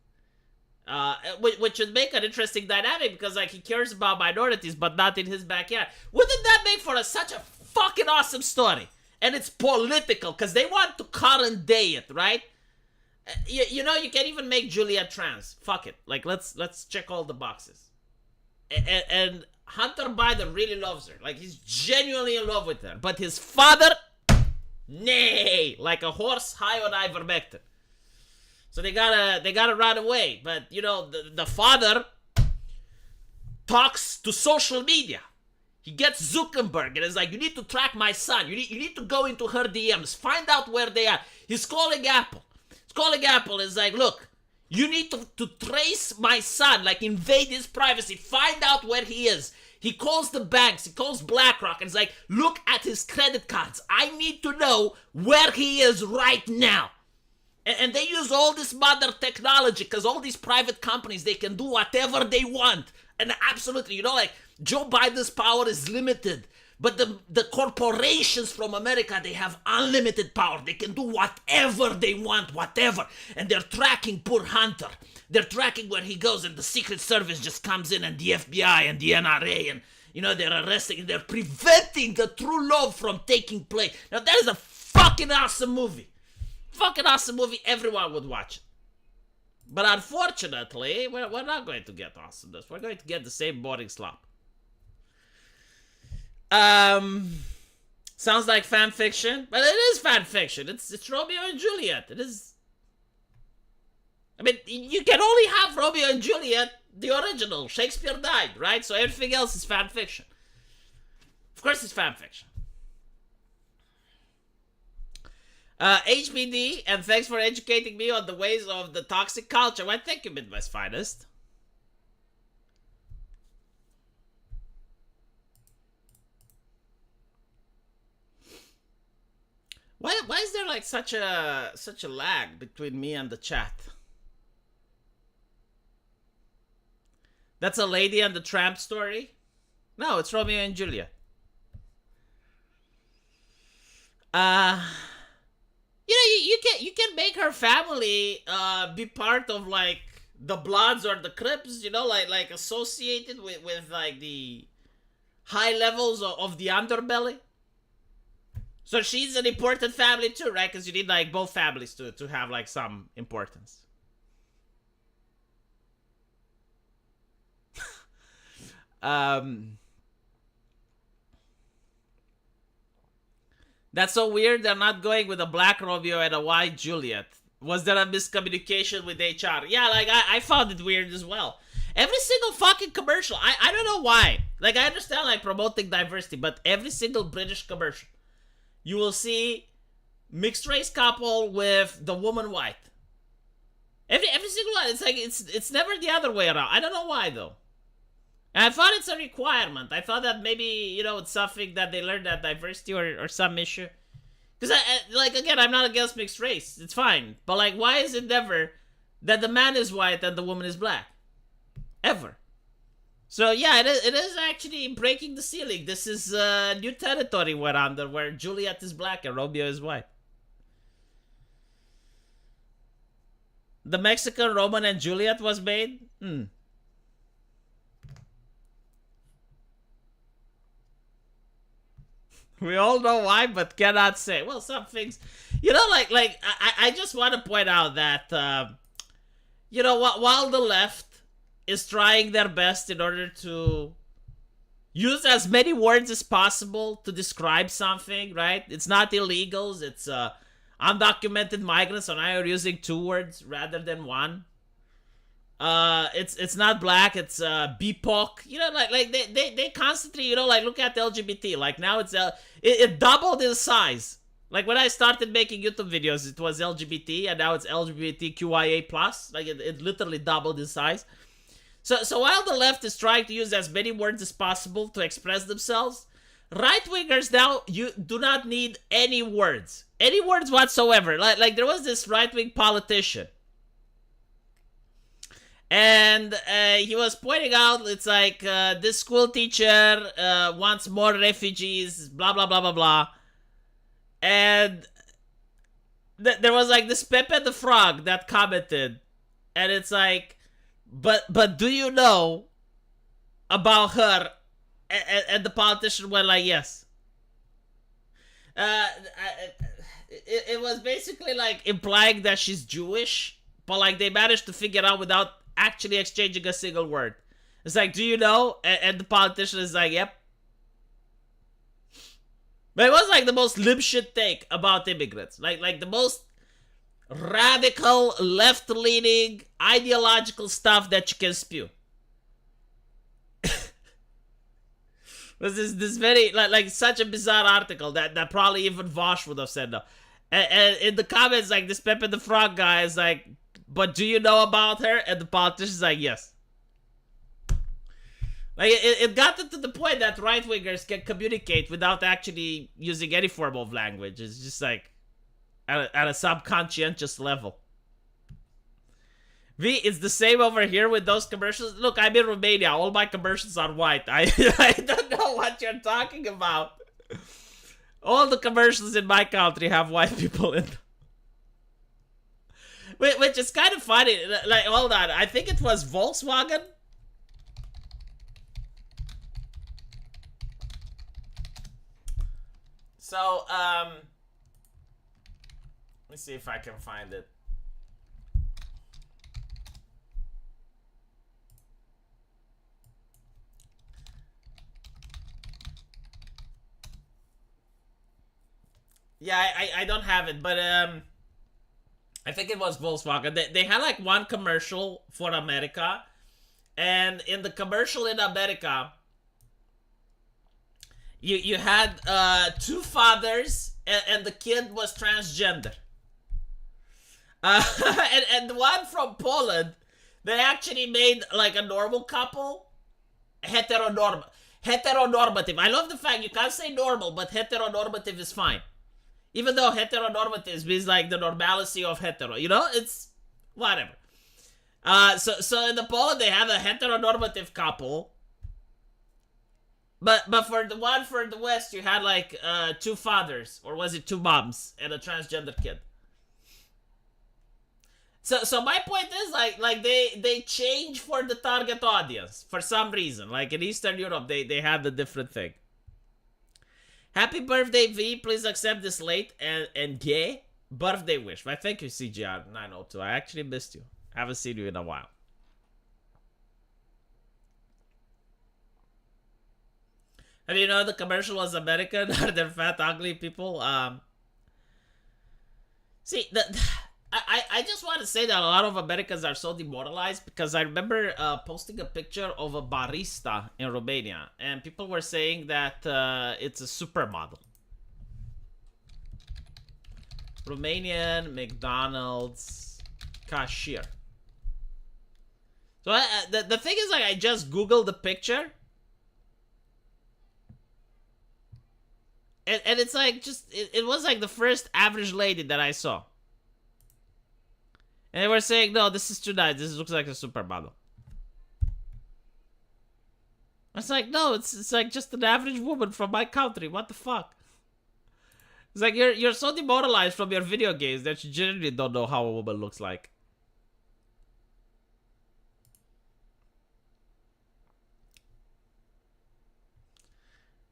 Which would make an interesting dynamic because, like, he cares about minorities, but not in his backyard. Wouldn't that make for such a fucking awesome story? And it's political because they want to current day it, right? You know, you can even make Juliet trans. Fuck it. Like, let's check all the boxes. And Hunter Biden really loves her. Like, he's genuinely in love with her. But his father, nay, like a horse high on ivermectin. So they gotta run away. But, you know, the father talks to social media. He gets Zuckerberg and is like, you need to track my son. You need to go into her DMs. Find out where they are. He's calling Apple. He's calling Apple and is like, look, you need to trace my son. Like, invade his privacy. Find out where he is. He calls the banks. He calls BlackRock and is like, look at his credit cards. I need to know where he is right now. And they use all this modern technology because all these private companies, they can do whatever they want. And absolutely, you know, like, Joe Biden's power is limited. But the corporations from America, they have unlimited power. They can do whatever they want, whatever. And they're tracking poor Hunter. They're tracking where he goes, and the Secret Service just comes in, and the FBI and the NRA, and, you know, they're arresting, and they're preventing the true love from taking place. Now, that is a fucking awesome movie. Fucking awesome movie. Everyone would watch it. But unfortunately, we're not going to get awesomeness. We're going to get the same boring slop. Sounds like fan fiction, but it is fan fiction. It's Romeo and Juliet. It is. I mean, you can only have Romeo and Juliet, the original. Shakespeare died, right? So everything else is fan fiction. Of course, it's fan fiction. HBD, and thanks for educating me on the ways of the toxic culture. Well, thank you, Midwest Finest. Why is there like such a lag between me and the chat? That's a Lady and the Tramp story? No, it's Romeo and Juliet. You know, you can make her family be part of like the Bloods or the Crips, you know, like associated with like the high levels of the underbelly. So she's an important family too, right? Because you need like both families to have like some importance. That's so weird. They're not going with a black Romeo and a white Juliet. Was there a miscommunication with HR? Yeah, like I found it weird as well. Every single fucking commercial. I don't know why. Like I understand like promoting diversity, but every single British commercial, you will see mixed race couple with the woman white. Every single one. It's like it's never the other way around. I don't know why though. And I thought it's a requirement. I thought that maybe, it's something that they learned at diversity or some issue. Because, like, again, I'm not against mixed race. It's fine. But, like, why is it never that the man is white and the woman is black? Ever. So, yeah, it is actually breaking the ceiling. This is new territory we're under, where Juliet is black and Romeo is white. The Mexican Romeo and Juliet was made? We all know why, but cannot say. Well, some things, I just want to point out that, while the left is trying their best in order to use as many words as possible to describe something, right? It's not illegals. It's undocumented migrants, so now you're using 2 words rather than 1. It's not black, it's BIPOC. They constantly, look at the LGBT. Like now it's it doubled in size. Like when I started making YouTube videos, it was LGBT, and now it's LGBTQIA+. Like it literally doubled in size. So while the left is trying to use as many words as possible to express themselves, right-wingers now, you do not need any words whatsoever. Like there was this right-wing politician, and he was pointing out, it's like, this school teacher wants more refugees, blah, blah, blah, blah, blah. And there was like this Pepe the Frog that commented, and it's like, but do you know about her? And the politician went like, yes. It was basically like implying that she's Jewish, but like they managed to figure out without actually exchanging a single word. It's like, do you know? And the politician is like, yep. But it was like the most lib shit take about immigrants. Like the most radical, left-leaning, ideological stuff that you can spew. Was this very, like such a bizarre article that probably even Vosh would have said no. And in the comments, like, this Pepe the Frog guy is like, but do you know about her? And the politician's like, yes. Like, it got to the point that right-wingers can communicate without actually using any form of language. It's just like, at a subconscious level. V, it's the same over here with those commercials. Look, I'm in Romania. All my commercials are white. I don't know what you're talking about. All the commercials in my country have white people in them. Which is kind of funny. Like, hold on. I think it was Volkswagen. So, let me see if I can find it. Yeah, I don't have it, but I think it was Volkswagen. They had like one commercial for America, and in the commercial in America, you had 2 fathers, and the kid was transgender. And the one from Poland, they actually made like a normal couple, heteronormative. I love the fact you can't say normal, but heteronormative is fine. Even though heteronormative means like the normalcy of hetero, it's whatever. So in the Poland they have a heteronormative couple, but for the one for the West you had like 2 fathers, or was it 2 moms and a transgender kid. So my point is like they change for the target audience for some reason. Like in Eastern Europe they had a different thing. Happy birthday, V. Please accept this late and gay birthday wish. Why, thank you, CGR902. I actually missed you. Haven't seen you in a while. Have you know the commercial was American? Are there fat, ugly people? See, I just want to say that a lot of Americans are so demoralized because I remember posting a picture of a barista in Romania, and people were saying that it's a supermodel. Romanian McDonald's cashier. So the thing is, like, I just Googled the picture. And it's like, just, it was like the first average lady that I saw. And they were saying, no, this is too nice. This looks like a supermodel. It's like, no, it's like just an average woman from my country. What the fuck? It's like, you're so demoralized from your video games that you generally don't know how a woman looks like.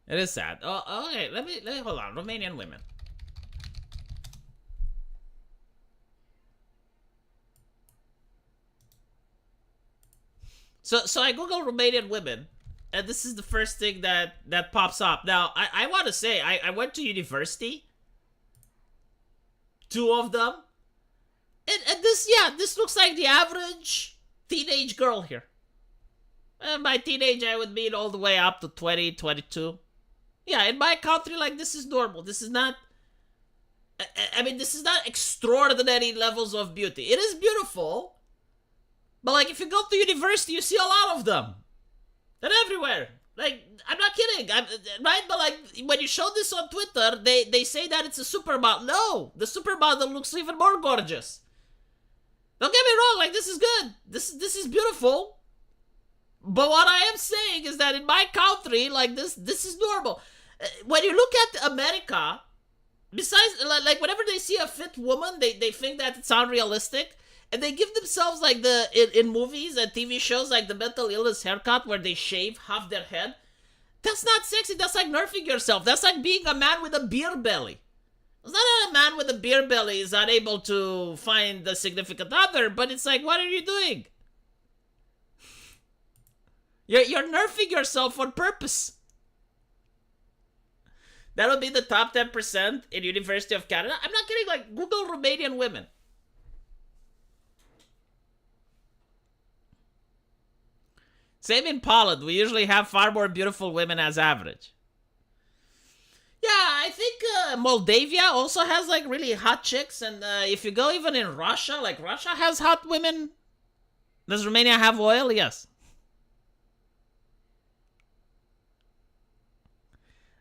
It is sad. Oh, okay. Let me hold on. Romanian women. So I Google Romanian women, and this is the first thing that pops up. Now, I want to say, I went to university. 2 of them. And this looks like the average teenage girl here. And by teenage, I would mean all the way up to 20, 22. Yeah, in my country, like, this is normal. This is not... I mean, this is not extraordinary levels of beauty. It is beautiful. But, like, if you go to university, you see a lot of them. They're everywhere. Like, I'm not kidding. Right? But, like, when you show this on Twitter, they say that it's a supermodel. No! The supermodel looks even more gorgeous. Don't get me wrong. Like, this is good. This is beautiful. But what I am saying is that in my country, like, this is normal. When you look at America, besides, like, whenever they see a fit woman, they think that it's unrealistic. And they give themselves, like, in movies and TV shows, like the mental illness haircut where they shave half their head. That's not sexy. That's like nerfing yourself. That's like being a man with a beer belly. It's not that a man with a beer belly is unable to find a significant other, but it's like, what are you doing? You're nerfing yourself on purpose. That would be the top 10% in University of Canada. I'm not kidding. Like, Google Romanian women. Same in Poland. We usually have far more beautiful women as average. Yeah, I think Moldavia also has, like, really hot chicks. And if you go even in Russia, like, Russia has hot women. Does Romania have oil? Yes.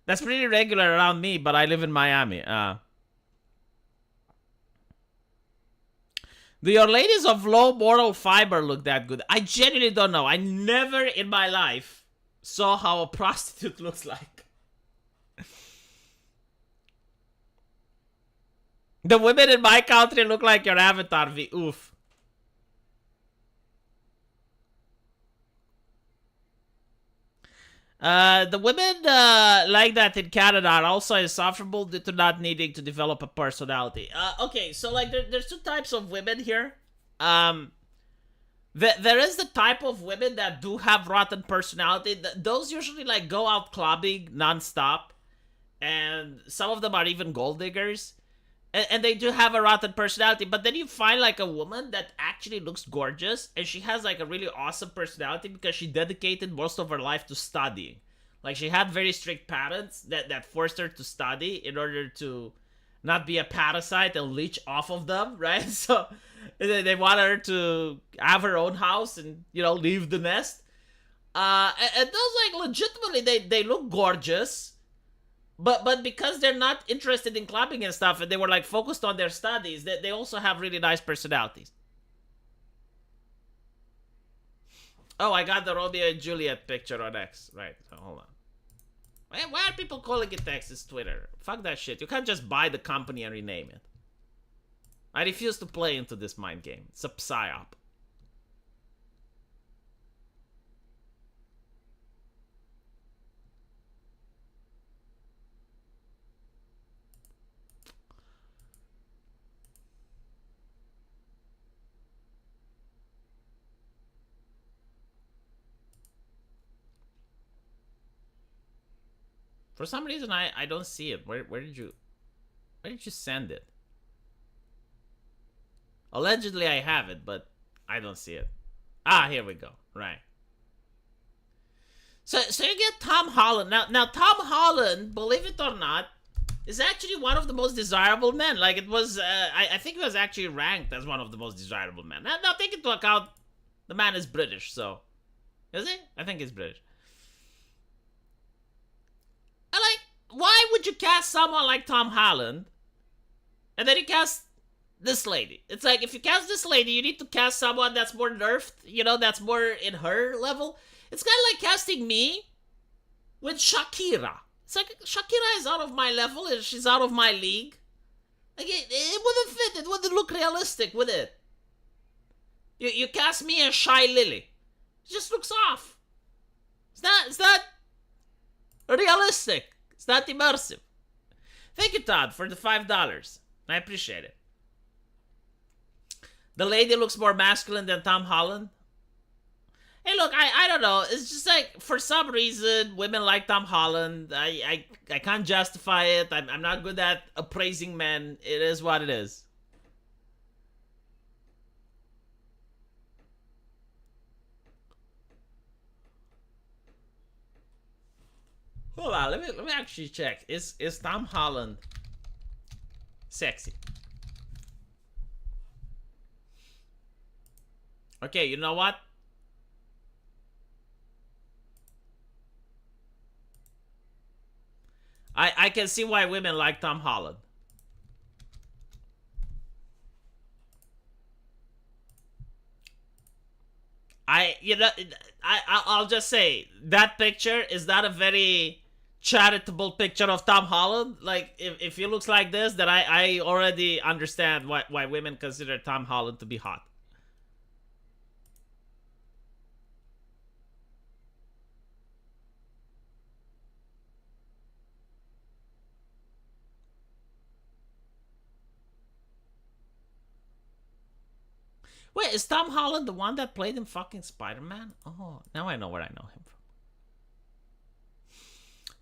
That's pretty regular around me, but I live in Miami. Do your ladies of low moral fiber look that good? I genuinely don't know. I never in my life saw how a prostitute looks like. The women in my country look like your avatar, V. Oof. The women like that in Canada are also insufferable due to not needing to develop a personality. Okay, so, like, there's 2 types of women here. There is the type of women that do have rotten personality. Those usually, like, go out clubbing nonstop. And some of them are even gold diggers. And they do have a rotten personality. But then you find, like, a woman that actually looks gorgeous. And she has, like, a really awesome personality because she dedicated most of her life to studying. Like, she had very strict parents that forced her to study in order to not be a parasite and leech off of them, right? So they wanted her to have her own house and, you know, leave the nest. And those, like, legitimately, they look gorgeous. But because they're not interested in clubbing and stuff, and they were, like, focused on their studies, they also have really nice personalities. Oh, I got the Romeo and Juliet picture on X. Right, so hold on. Why are people calling it X? It's Twitter. Fuck that shit. You can't just buy the company and rename it. I refuse to play into this mind game. It's a psyop. For some reason, I don't see it. Where did you send it? Allegedly, I have it, but I don't see it. Ah, here we go. Right. So you get Tom Holland. Now Tom Holland, believe it or not, is actually one of the most desirable men. Like, it was, I think he was actually ranked as one of the most desirable men. Now take into account, the man is British, so. Is he? I think he's British. And, like, why would you cast someone like Tom Holland, and then you cast this lady? It's like, if you cast this lady, you need to cast someone that's more nerfed, you know, that's more in her level. It's kind of like casting me with Shakira. It's like, Shakira is out of my level, she's out of my league. Like, it wouldn't fit, it wouldn't look realistic, would it? You cast me as Shy Lily. It just looks off. It's not realistic. It's not immersive. Thank you, Todd, for the $5. I appreciate it. The lady looks more masculine than Tom Holland. Hey, look, I don't know. It's just like, for some reason, women like Tom Holland. I can't justify it. I'm not good at appraising men. It is what it is. Hold on, let me actually check. Is Tom Holland sexy? Okay, you know what? I can see why women like Tom Holland. I'll just say, that picture is not a very charitable picture of Tom Holland. Like, if he looks like this, then I already understand why women consider Tom Holland to be hot. Wait, is Tom Holland the one that played in fucking Spider-Man? Oh, now I know where I know him from.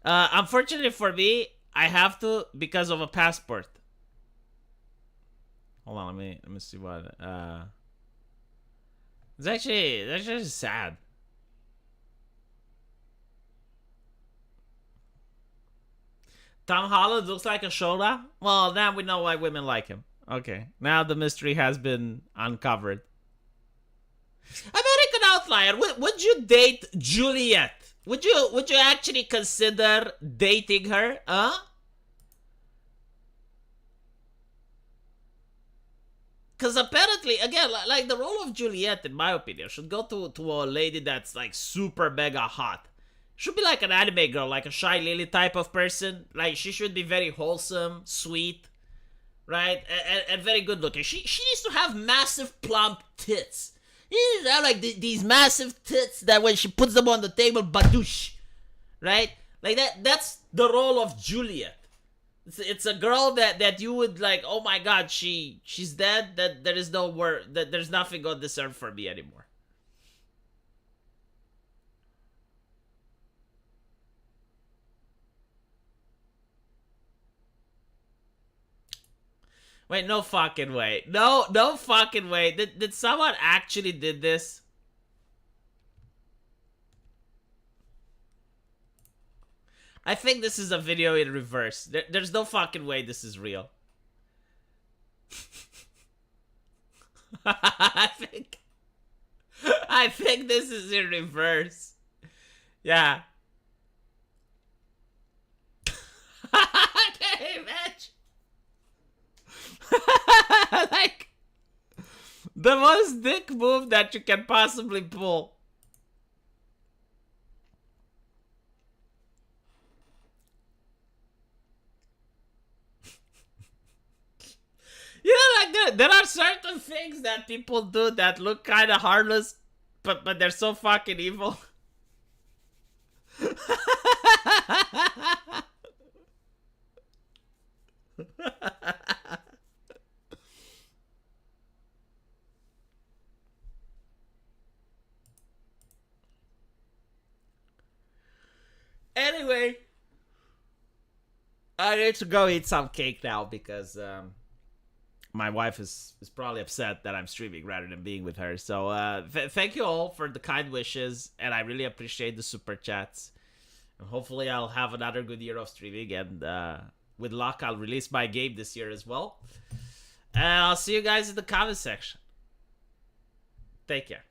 Unfortunately for me, I have to, because of a passport. Hold on, let me see what. It's actually sad. Tom Holland looks like a Shoda? Well, now we know why women like him. Okay, now the mystery has been uncovered. American Outlier, would you date Juliet? Would you actually consider dating her? Huh? Because apparently, again, like the role of Juliet, in my opinion, should go to a lady that's like super mega hot. Should be like an anime girl, like a Shy Lily type of person. Like, she should be very wholesome, sweet, right? And very good looking. She needs to have massive plump tits. She needs to have like these massive tits that when she puts them on the table, badoosh, right? Like that's the role of Juliet. It's a girl that you would like, oh my god, she's dead, that there is no word, that there's nothing on this earth for me anymore. Wait, no fucking way. No fucking way. Did someone actually did this? I think this is a video in reverse. There's no fucking way this is real. I think this is in reverse. Yeah. I can't imagine. Like, the most dick move that you can possibly pull. You know, like, there are certain things that people do that look kind of harmless, but they're so fucking evil. Anyway, need to go eat some cake now because my wife is probably upset that I'm streaming rather than being with her. So thank you all for the kind wishes, and I really appreciate the super chats. And hopefully I'll have another good year of streaming, and with luck I'll release my game this year as well. And I'll see you guys in the comment section. Take care.